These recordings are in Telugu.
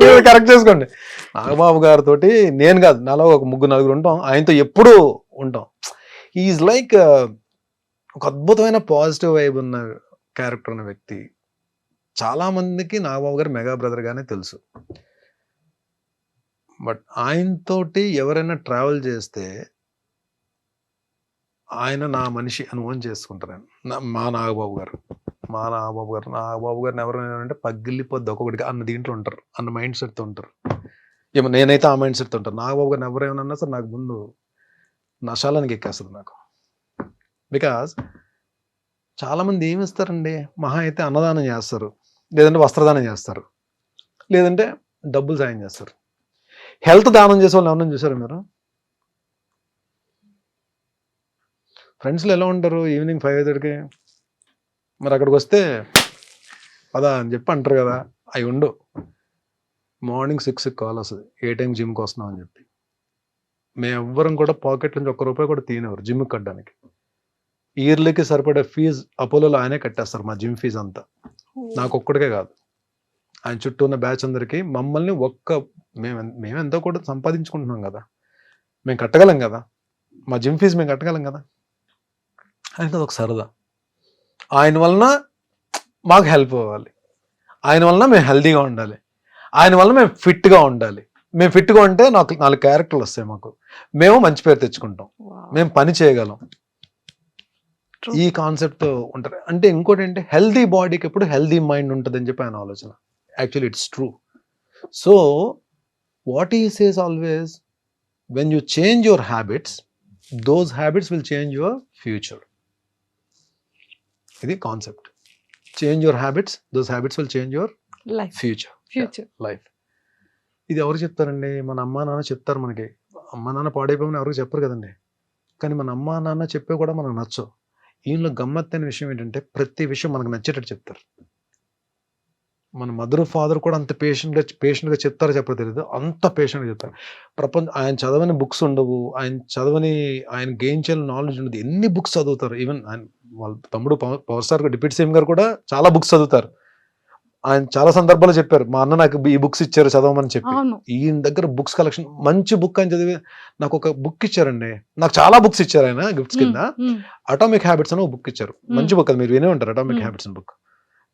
మీరు కరెక్ట్ చేసుకోండి. నాగబాబు గారితో నేను కాదు, నాలో ఒక 3-4 ఉంటాం, ఆయనతో ఎప్పుడూ ఉంటాం. ఈజ్ లైక్ ఒక అద్భుతమైన పాజిటివ్ వైబ్ ఉన్న క్యారెక్టర్ ఉన్న వ్యక్తి. చాలా మందికి నాగబాబు గారు మెగా బ్రదర్ గానే తెలుసు. బట్ ఆయనతోటి ఎవరైనా ట్రావెల్ చేస్తే ఆయన నా మనిషి అని ఓన్ చేసుకుంటారు. మా నాగబాబు గారు నాగబాబు గారిని ఎవరైనా అంటే పగిలిపోద్ది ఒక్కొక్కటిగా అన్న దీంట్లో ఉంటారు, అన్న మైండ్ సెట్తో ఉంటారు. ఏమో నేనైతే ఆ మైండ్ సెట్తో ఉంటాను. నాగబాబు గారిని ఎవరేమన్నా సరే నాకు ముందు నశాలానికి ఎక్కేస్తుంది నాకు. బికాజ్ చాలామంది ఏమి ఇస్తారండి, మహా అయితే అన్నదానం చేస్తారు, లేదంటే వస్త్రదానం చేస్తారు, లేదంటే డబ్బులు సాయం చేస్తారు. హెల్త్ దానం చేసే వాళ్ళు ఎవరైనా చూసారు మీరు? ఫ్రెండ్స్లో ఎలా ఉంటారు? ఈవినింగ్ 5:30కి మరి అక్కడికి వస్తే పదా అని చెప్పి అంటారు కదా, అవి ఉండు. మార్నింగ్ 6కి కాల్ వస్తుంది, ఏ టైం జిమ్కి వస్తున్నాం అని చెప్పి. మేము ఎవ్వరం కూడా పాకెట్ నుంచి ₹1 కూడా తీయనివ్వరు జిమ్కి కట్టడానికి. ఇయర్లీకి సరిపడే ఫీజు అపోలోలో ఆయనే కట్టేస్తారు, మా జిమ్ ఫీజు అంతా. నాకు ఒక్కడికే కాదు, ఆయన చుట్టూ ఉన్న బ్యాచ్ అందరికీ. మమ్మల్ని మేము ఎంతో కూడా సంపాదించుకుంటున్నాం కదా, మేము కట్టగలం కదా, మా జిమ్ ఫీజు మేము కట్టగలం కదా. ఆయనది ఒక సరదా. ఆయన వలన మాకు హెల్ప్ అవ్వాలి, ఆయన వలన మేము హెల్తీగా ఉండాలి, ఆయన వలన మేము ఫిట్గా ఉండాలి. మేము ఫిట్గా ఉంటే 4 క్యారెక్టర్లు వస్తాయి మాకు, మేము మంచి పేరు తెచ్చుకుంటాం, మేము పని చేయగలం. ఈ కాన్సెప్ట్ ఉంటారు. అంటే ఇంకోటి ఏంటి, హెల్తీ బాడీకి ఎప్పుడు హెల్తీ మైండ్ ఉంటుంది అని చెప్పి ఆయన ఆలోచన. Actually it's true. So what he says always, when you change your habits, those habits will change your future. ఇది concept. Change your habits, those habits will change your future life. ఇది ఎవరు చెప్తారండి? మన అమ్మా నాన్న చెప్తారు మనకి. అమ్మా నాన్న పాడైపోమని ఎవరికి చెప్పరు కదండి. కానీ మన అమ్మా నాన్న చెప్పే కూడా మనకు నచ్చవు. ఈయనలో గమ్మత్తైన విషయం ఏంటంటే, ప్రతి విషయం మనకు నచ్చేటట్టు చెప్తారు. మన మదర్ ఫాదర్ కూడా అంత పేషెంట్గా చెప్తారో చెప్పరో తెలియదు, అంత పేషెంట్గా చెప్తారు. ఆయన చదవని బుక్స్ ఉండవు, ఆయన గెయిన్ చేయాలని నాలెడ్జ్ ఉండదు. ఎన్ని బుక్స్ చదువుతారు. ఈవెన్ వాళ్ళ తమ్ముడు పవర్ స్టార్ డిప్యూటీ సీఎం గారు కూడా చాలా బుక్స్ చదువుతారు. ఆయన చాలా సందర్భాలు చెప్పారు, మా అన్న నాకు ఈ బుక్స్ ఇచ్చారు చదవమని చెప్పి. ఈయన దగ్గర బుక్స్ కలెక్షన్, మంచి బుక్ అని చదివి. నాకు ఒక బుక్ ఇచ్చారండి, నాకు చాలా బుక్స్ ఇచ్చారు ఆయన గిఫ్ట్స్ కింద. అటామిక్ హ్యాబిట్స్ అని ఒక బుక్ ఇచ్చారు. మంచి బుక్, అది మీరు వినే ఉంటారు, అటామిక్ హ్యాబిట్స్ అని బుక్.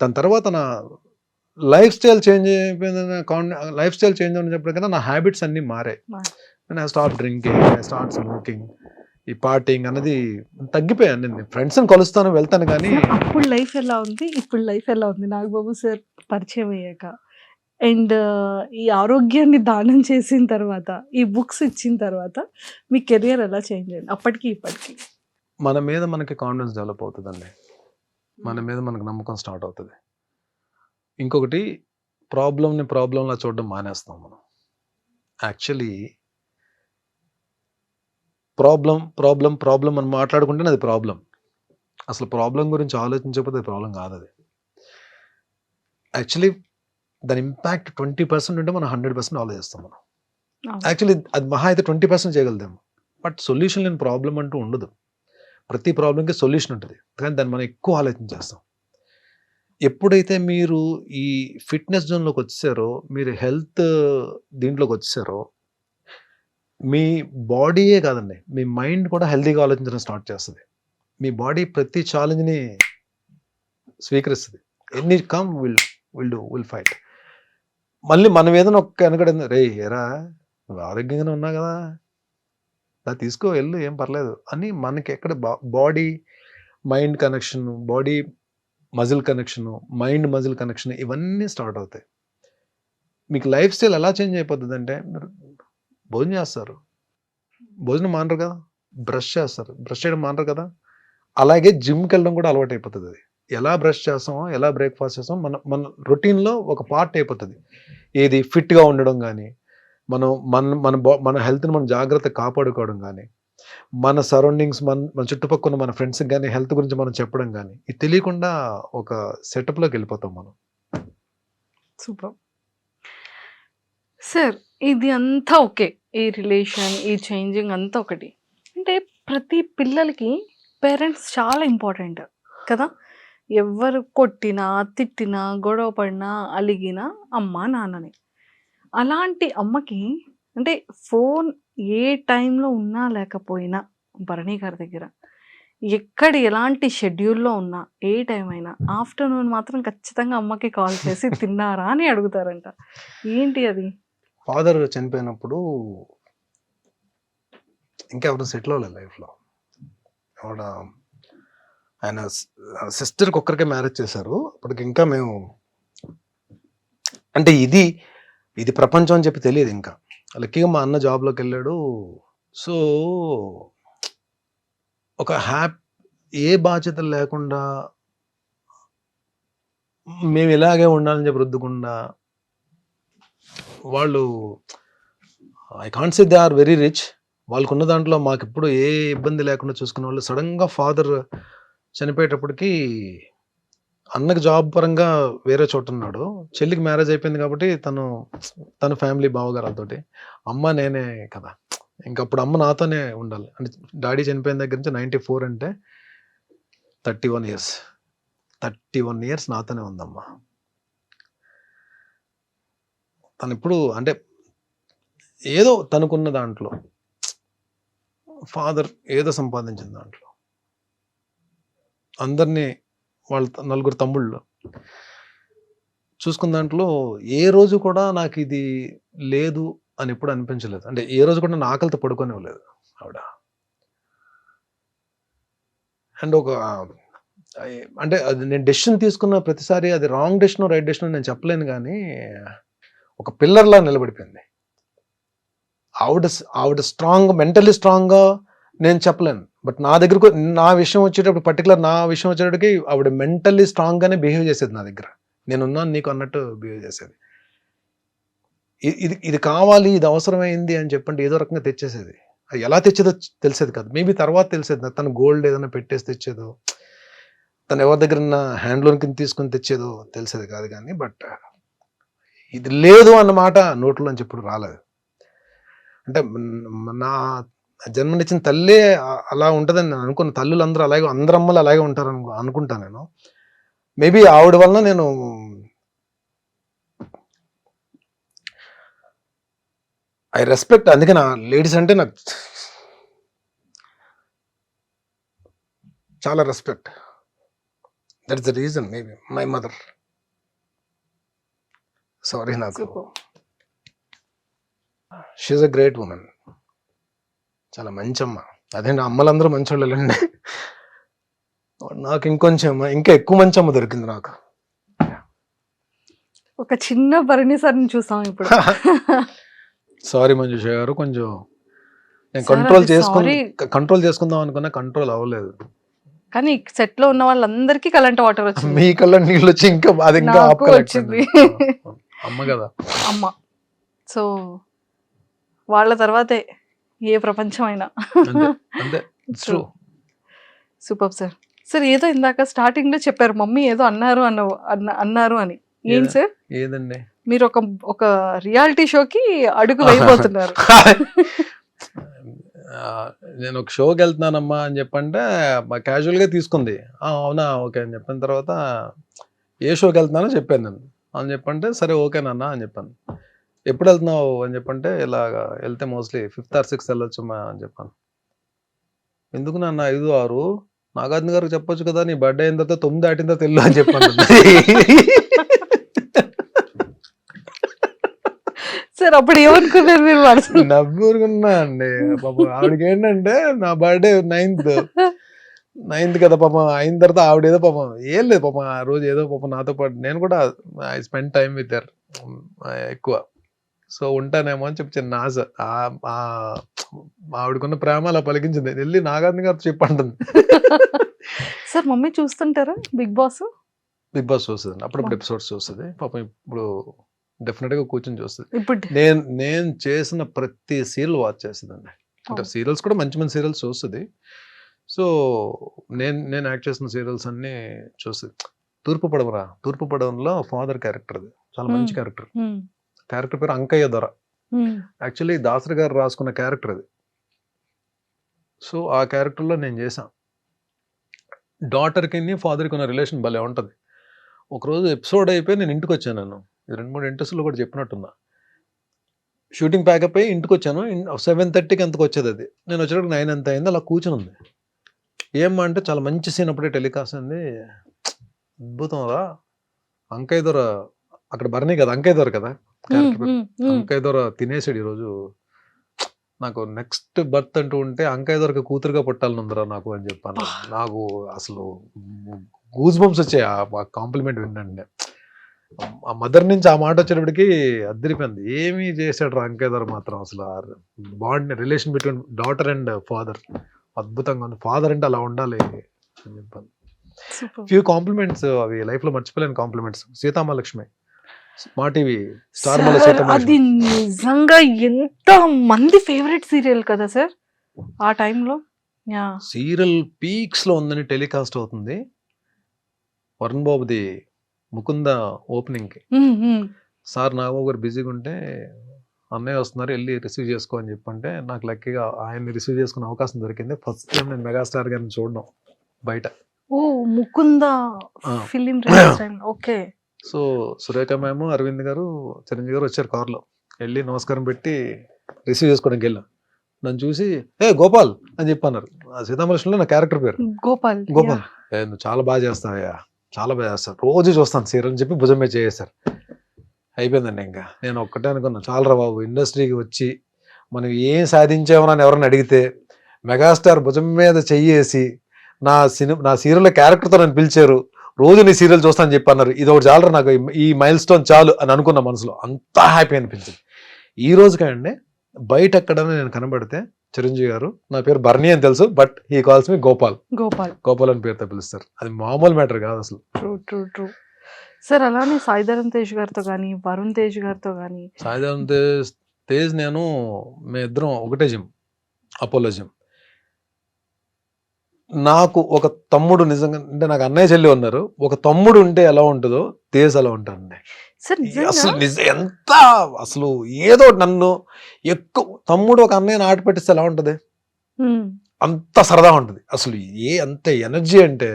దాని తర్వాత నా లైఫ్ స్టైల్ చేంజ్ అయిపోయింది. లైఫ్ స్టైల్ చేంజ్ అని చెప్పడం కన్నా నా హ్యాబిట్స్ అన్ని మారాయి. I start drinking, I start smoking, ఈ పార్టీయింగ్ అన్నది తగ్గిపోయాను. నేను ఫ్రెండ్స్ని కలుస్తాను, వెళ్తాను. కానీ అప్పుడు లైఫ్ ఎలా ఉంది, ఇప్పుడు లైఫ్ ఎలా ఉంది నాగబాబు సార్ పరిచయం అయ్యాక? అండ్ ఈ ఆరోగ్యాన్ని దానం చేసిన తర్వాత, ఈ బుక్స్ ఇచ్చిన తర్వాత మీ కెరియర్ ఎలా చేంజ్ అయింది అప్పటికి ఇప్పటికి? మన మీద మనకి కాన్ఫిడెన్స్ డెవలప్ అవుతుందండి, మన మీద మనకు నమ్మకం స్టార్ట్ అవుతుంది. ఇంకొకటి, ప్రాబ్లంలా చూడడం మానేస్తాం మనం. యాక్చువల్లీ ప్రాబ్లం అని మాట్లాడుకుంటేనే అది ప్రాబ్లం. అసలు ప్రాబ్లం గురించి ఆలోచించకపోతే అది ప్రాబ్లం కాదు. అది యాక్చువల్లీ దాని ఇంపాక్ట్ 20% ఉంటే మనం 100% ఆలోచిస్తాం మనం. యాక్చువల్లీ అది మహా అయితే 20% చేయగలుగుతాము. బట్ సొల్యూషన్ లేని ప్రాబ్లం అంటూ ఉండదు. ప్రతి ప్రాబ్లంకి సొల్యూషన్ ఉంటుంది, కానీ దాన్ని మనం ఎక్కువ ఆలోచించేస్తాం. ఎప్పుడైతే మీరు ఈ ఫిట్నెస్ జోన్లోకి వచ్చారో, మీరు హెల్త్ దీంట్లోకి వచ్చారో, మీ బాడీయే కాదండి, మీ మైండ్ కూడా హెల్తీగా ఆలోచించడం స్టార్ట్ చేస్తుంది. మీ బాడీ ప్రతి ఛాలెంజ్ని స్వీకరిస్తుంది. ఎన్ని కమ్ విల్ ఫైట్. మళ్ళీ మనం ఏదైనా ఒక్క వెనకడింది, రే ఎరా నువ్వు ఆరోగ్యంగానే ఉన్నా కదా, అది తీసుకో వెళ్ళు, ఏం పర్లేదు అని మనకి ఎక్కడ body mind connection, body muscle connection, mind muscle connection, ఇవన్నీ స్టార్ట్ అవుతాయి. మీకు లైఫ్ స్టైల్ ఎలా చేంజ్ అయిపోతుంది అంటే, మీరు భోజనం చేస్తారు, భోజనం మానరు కదా, బ్రష్ చేస్తారు, బ్రష్ చేయడం మానరు కదా. అలాగే జిమ్కి వెళ్ళడం కూడా అలవాటు అయిపోతుంది. అది ఎలా బ్రష్ చేస్తామో, ఎలా బ్రేక్ఫాస్ట్ చేస్తామో మన రొటీన్లో ఒక పార్ట్ అయిపోతుంది. ఏది ఫిట్గా ఉండడం కానీ, మన హెల్త్ని మనం జాగ్రత్తగా కాపాడుకోవడం కానీ, మన సరౌండింగ్స్, మన చుట్టుపక్కల మన ఫ్రెండ్స్కి కానీ హెల్త్ గురించి మనం చెప్పడం కానీ, ఇది తెలియకుండా ఒక సెటప్లోకి వెళ్ళిపోతాం మనం. Super sir. ఇది అంతా ఓకే, ఈ రిలేషన్, ఈ చేంజింగ్ అంతా ఒకటి. అంటే ప్రతి పిల్లలకి పేరెంట్స్ చాలా ఇంపార్టెంట్ కదా. ఎవ్వరు కొట్టినా, తిట్టినా, గొడవ పడినా, అలిగినా అమ్మ, నాన్ననే. అలాంటి అమ్మకి అంటే ఫోన్ ఏ టైంలో ఉన్నా లేకపోయినా భరణి గారి దగ్గర ఎక్కడ ఎలాంటి షెడ్యూల్‌లో ఉన్నా, ఏ టైం అయినా ఆఫ్టర్‌నూన్ మాత్రం ఖచ్చితంగా అమ్మకి కాల్ చేసి తిన్నారా అని అడుగుతారంట. ఏంటి అది? ఫాదర్ చనిపోయినప్పుడు ఇంకెవరు సెటిల్ అవ్వలేదు లైఫ్‌లో. ఆవిడ ఆయన సిస్టర్‌కి ఒక్కరికే మ్యారేజ్ చేశారు. అప్పటికి ఇంకా మేము అంటే ఇది ప్రపంచం అని చెప్పి తెలియదు ఇంకా. లక్కీగా మా అన్న జాబ్‌లోకెళ్ళాడు. సో, ఒక ఏ బాధ్యతలు లేకుండా మేము ఇలాగే ఉండాలని చెప్పి రుద్దకుండా వాళ్ళు I can't say they are very rich. వాళ్ళకున్న దాంట్లో మాకెప్పుడు ఏ ఇబ్బంది లేకుండా చూసుకునే వాళ్ళు. సడన్‌గా ఫాదర్ చనిపోయేటప్పటికి అన్నకి జాబ్ పరంగా వేరే చోటున్నాడు. చెల్లికి మ్యారేజ్ అయిపోయింది కాబట్టి తన ఫ్యామిలీ బావగారాలతోటి. అమ్మ నేనే కదా! ఇంకప్పుడు అమ్మ నాతోనే ఉండాలి. అంటే డాడీ చనిపోయిన దగ్గర నుంచి 94 అంటే 31 ఇయర్స్. 31 ఇయర్స్ నాతోనే ఉందమ్మ. తనెప్పుడు అంటే ఏదో తనకున్న దాంట్లో ఫాదర్ ఏదో సంపాదించిన దాంట్లో అందరినీ వాళ్ళ నలుగురు తమ్ముళ్ళు చూసుకున్న దాంట్లో ఏ రోజు కూడా నాకు ఇది లేదు అని ఎప్పుడు అనిపించలేదు. అంటే ఏ రోజు కూడా నా ఆకలితో పడుకోనివ్వలేదు ఆవిడ. అండ్ అంటే అది నేను డెసిషన్ తీసుకున్న ప్రతిసారి అది రాంగ్ డెసిషనో రైట్ డెసిషనో నేను చెప్పలేను కానీ ఒక పిల్లర్లా నిలబడిపోయింది. ఆవిడ స్ట్రాంగ్ మెంటల్లీ స్ట్రాంగ్గా నేను చెప్పలేను. బట్ నా విషయం వచ్చేటప్పుడు పర్టికులర్ నా విషయం వచ్చేటప్పటికి ఆవిడ మెంటల్లీ స్ట్రాంగ్గానే బిహేవ్ చేసేది నా దగ్గర. నేనున్నాను నీకు అన్నట్టు బిహేవ్ చేసేది. ఇది కావాలి, ఇది అవసరమైంది అని చెప్పండి ఏదో రకంగా తెచ్చేసేది. అది ఎలా తెచ్చేదో తెలిసేది కాదు. మేబీ తర్వాత తెలిసేది నాకు. తను గోల్డ్ ఏదైనా పెట్టేసి తెచ్చేదో, తను ఎవరి దగ్గర హ్యాండ్ లోన్ కింద తీసుకొని తెచ్చేదో తెలిసేది కాదు కానీ బట్ ఇది లేదు అన్నమాట నోట్లో నుంచి ఎప్పుడు రాలేదు. అంటే నా జన్మనిచ్చిన తల్లే అలా ఉంటుందని నేను అనుకున్న. తల్లులందరూ అలాగే అందరమ్మలు అలాగే ఉంటారు అనుకుంటాను నేను. మేబీ ఆవిడ వలన నేను ఐ రెస్పెక్ట్. అందుకే నా లేడీస్ అంటే నాకు చాలా respect. That is the reason maybe my mother. Sorry నాకు she is a great women. చాలా మంచి అమ్మ. అదే నా అమ్మలందరూ మంచోళ్ళండి. నాకు ఇంకా ఎక్కువ మంచి అమ్మ దొరికింది నాకు. ఒక చిన్న భరణి సార్ని చూసాం ఇప్పుడు. సారీ మంజుష గారు, కొంచెం నేను కంట్రోల్ చేసుకుందాం అనుకున్నా, కంట్రోల్ అవ్వలేదు. కానీ సెట్ లో ఉన్న వాళ్ళందరికీ కరెంట్ వాటర్ వచ్చింది. మీ కళ్ళ నీళ్ళు వచ్చి ఇంకా అది ఇంకా వచ్చింది. అమ్మ కదా అమ్మ. సో వాళ్ళ తర్వాతే ఏ ప్రపంచం అయినా. అంతే. Super sir. సార్ ఏదో ఇందాక స్టార్టింగ్ లో చెప్పారు మమ్మీ ఏదో అన్నారు అని. ఏం సార్? ఏదండి? మీరు ఒక రియాలిటీ షోకి అడుగు వేయబోతున్నారు. నేను ఒక షోకి వెళ్తున్నానమ్మా అని చెప్పంటే క్యాజువల్గా తీసుకుంది. అవునా ఓకే అని చెప్పిన తర్వాత ఏ షోకి వెళ్తున్నానో చెప్పాను నేను. అని చెప్పంటే సరే ఓకేనన్నా అని చెప్పాను. ఎప్పుడు వెళ్తున్నావు అని చెప్పంటే ఇలాగా వెళ్తే మోస్ట్లీ 5th or 6th వెళ్ళొచ్చమ్మా అని చెప్పాను. ఎందుకు నాన్న 5, 6 నాగార్జున గారికి చెప్పొచ్చు కదా, నీ బర్త్డే అయిన తర్వాత 9 దాటిన తర్వాత వెళ్ళు అని చెప్పాను. సార్ అప్పుడు ఏమనుకున్నారు మీరు? నవ్వుకున్నా అండి. పాపం ఆవిడకి ఏంటంటే నా బర్త్డే 9th కదా పాపం. అయిన తర్వాత ఆవిడేదో పాపం ఏం లేదు పాపం ఆ రోజు ఏదో పాపం నాతో పాటు నేను కూడా I spend time with her ఎక్కువ. సో ఉంటానేమో అని చెప్పి చిన్న ఆశ. ఆవిడకున్న ప్రేమ అలా పలికించింది. వెళ్ళి నాగార్జున గారు చెప్పంటుంది. సార్ మమ్మీ చూస్తుంటారా బిగ్ బాస్? బిగ్ బాస్ చూస్తుంది, అప్పుడప్పుడు ఎపిసోడ్స్ చూస్తుంది. పాపం ఇప్పుడు డెఫినెట్ గా కూర్చొని చూస్తుంది. ఇప్పుడు నేను చేసిన ప్రతి సీరియల్ వాచ్ చేస్తుందండి. అంటే సీరియల్స్ కూడా మంచి మంచి సీరియల్స్ చూస్తుంది. సో నేను యాక్ట్ చేసిన సీరియల్స్ అన్ని చూస్తుంది. తూర్పు పడవలో ఫాదర్ క్యారెక్టర్, అది చాలా మంచి క్యారెక్టర్. క్యారెక్టర్ పేరు అంకయ్య దొర. యాక్చువల్లీ దాసరి గారు రాసుకున్న క్యారెక్టర్ అది. సో ఆ క్యారెక్టర్లో నేను చేశాను. డాటర్కి ఫాదర్కి ఉన్న రిలేషన్ భలే ఉంటుంది. ఒకరోజు ఎపిసోడ్ అయిపోయి నేను ఇంటికి వచ్చాను. నేను 2-3 ఇంట్రెస్ట్లో కూడా చెప్పినట్టున్నా. షూటింగ్ ప్యాకప్ అయ్యి ఇంటికి వచ్చాను. 7:30కి ఎంతకు వచ్చేది అది. నేను వచ్చేటప్పుడు 9 ఎంత అయింది. అలా కూర్చుని ఉంది. ఏమ్మా అంటే చాలా మంచి సీన్ అప్పుడే టెలికాస్ట్ అయింది. అద్భుతం రా అంకయ్య దొర అక్కడ బర్నీ కదా అంకయ్య దొర కదా అంకయ్య దొర తినేసాడు ఈరోజు. నాకు నెక్స్ట్ బర్త్ అంటూ ఉంటే అంకయ్య దొరకి కూతురుగా పుట్టాలని ఉందిరా నాకు అని చెప్పాను. నాకు అసలు గూస్ బంప్స్ వచ్చాయి ఆ కాంప్లిమెంట్ వినండి. ఆ మదర్ నుంచి ఆ మాట వచ్చేటప్పటికి అద్దరిపోయింది. ఏమి చేశాడు రా అంకయ్య దొర మాత్రం. అసలు bond relation between daughter and father అద్భుతంగా ఉంది. ఫాదర్ అంటే అలా ఉండాలి అని చెప్పాను. ఫ్యూ కాంప్లిమెంట్స్ అవి లైఫ్ లో మర్చిపోలేని కాంప్లిమెంట్స్. సీతామహాలక్ష్మి మా టీవీ స్టార్ మాలో అది సీతామహాలక్ష్మి నిజంగా ఎంత మంది ఫేవరెట్ సీరియల్ కదా సార్ ఆ టైంలో. సీరియల్ పీక్స్ లో ఉందని టెలికాస్ట్ అవుతుంది. వరుణ్ బాబుది ముకుంద ఓపెనింగ్ కి సార్ నాగబాబు గారు బిజీగా ఉంటే అన్నయ్య వస్తున్నారు వెళ్ళి రిసీవ్ చేసుకో అని చెప్పంటే నాకు లక్కీగా ఆయన్ని రిసీవ్ చేసుకునే అవకాశం దొరికింది. ఫస్ట్ టైం నేను మెగాస్టార్ గారిని చూడడం బయట. ఓ Mukunda film okay. So Surekha ma'am Aravind garu Chiranjeevi గారు వచ్చారు కార్లో. వెళ్ళి నమస్కారం పెట్టి రిసీవ్ చేసుకోవడానికి వెళ్ళాం. నన్ను చూసి ఏ గోపాల్ అని చెప్పి అన్నారు. సీతామహాలక్ష్మిలో నా క్యారెక్టర్ పేరు గోపాల్. గోపాల్ నువ్వు చాలా బాగా చేస్తావయ్యా చాలా బాగా చేస్తాను రోజు చూస్తాను సీరియల్ అని చెప్పి భుజం మీద చేసేసారు. అయిపోయిందండి. ఇంకా నేను ఒక్కటే అనుకున్నాను చాలరా బాబు ఇండస్ట్రీకి వచ్చి మనం ఏం సాధించామని ఎవరైనా అడిగితే మెగాస్టార్ భుజం మీద చెయ్యేసి నా సీరియల్ క్యారెక్టర్తో నన్ను పిలిచారు రోజు నీ సీరియల్ చూస్తానని చెప్పి అన్నారు. ఇది ఒకటి చాలరా నాకు ఈ మైల్ స్టోన్ చాలు అని అనుకున్న మనసులో. అంతా హ్యాపీ అనిపించింది. ఈ రోజు కండి బయట ఎక్కడైనా నేను కనబడితే చిరంజీవి గారు నా పేరు బర్నీ అని తెలుసు బట్ హీ కాల్స్ మీ గోపాల్ గోపాల్ అని పేరుతో పిలుస్తారు. అది మామూలు మ్యాటర్ కాదు అసలు. True sir. అలానే సాయిధరమ్ తేజ్ గారితో కానీ వరుణ్ తేజ్ గారితో కానీ. సాయిధరమ్ తేజ్ నేను మీ ఇద్దరం ఒకటే జిమ్ అపోలో జిమ్. నాకు ఒక తమ్ముడు నిజంగా అంటే నాకు అన్నయ్య చెల్లి ఉన్నారు. ఒక తమ్ముడు ఉంటే ఎలా ఉంటుందో తేజ్ అలా ఉంటానండి. అసలు ఎంత అసలు ఏదో నన్ను ఎక్కువ తమ్ముడు ఒక అన్నయ్యని ఆట పెట్టిస్తే ఎలా ఉంటది అంత సరదా ఉంటుంది. అసలు అంత ఎనర్జీ అంటే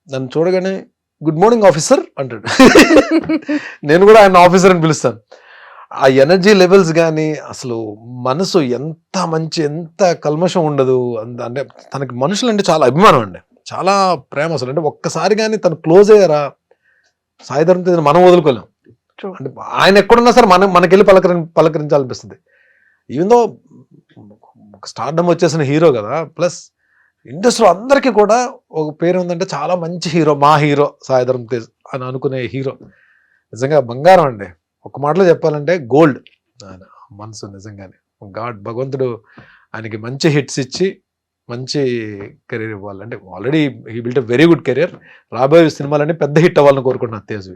నన్ను చూడగానే గుడ్ మార్నింగ్ ఆఫీసర్ అంటాడు. నేను కూడా ఆయన ఆఫీసర్ అని పిలుస్తాను. ఆ ఎనర్జీ లెవెల్స్ కానీ అసలు మనసు ఎంత మంచి ఎంత కల్మషం ఉండదు. అంటే తనకి మనుషులు అంటే చాలా అభిమానం అండి చాలా ప్రేమ. అసలు అంటే ఒక్కసారి కానీ తను క్లోజ్ అయ్యారా సాయిధరమ్ తేజ్ మనం వదులుకోలేం. అంటే ఆయన ఎక్కడున్నా సరే మనకెళ్ళి పలకరించాలనిపిస్తుంది. ఈవెన్ దో స్టార్డమ్ వచ్చేసిన హీరో కదా. ప్లస్ ఇండస్ట్రీలో అందరికీ కూడా ఒక పేరు ఉందంటే చాలా మంచి హీరో మా హీరో సాయిధరమ్ తేజ్ అని అనుకునే హీరో నిజంగా బంగారం అండి. ఒక మాటలో చెప్పాలంటే గోల్డ్ ఆయన మనసు నిజంగానే. భగవంతుడు ఆయనకి మంచి హిట్స్ ఇచ్చి మంచి కెరీర్ ఇవ్వాలి. అంటే already he built a very good career. రాబోయే సినిమాలన్నీ పెద్ద హిట్ అవ్వాలని కోరుకుంటున్నాను తేజ్వి.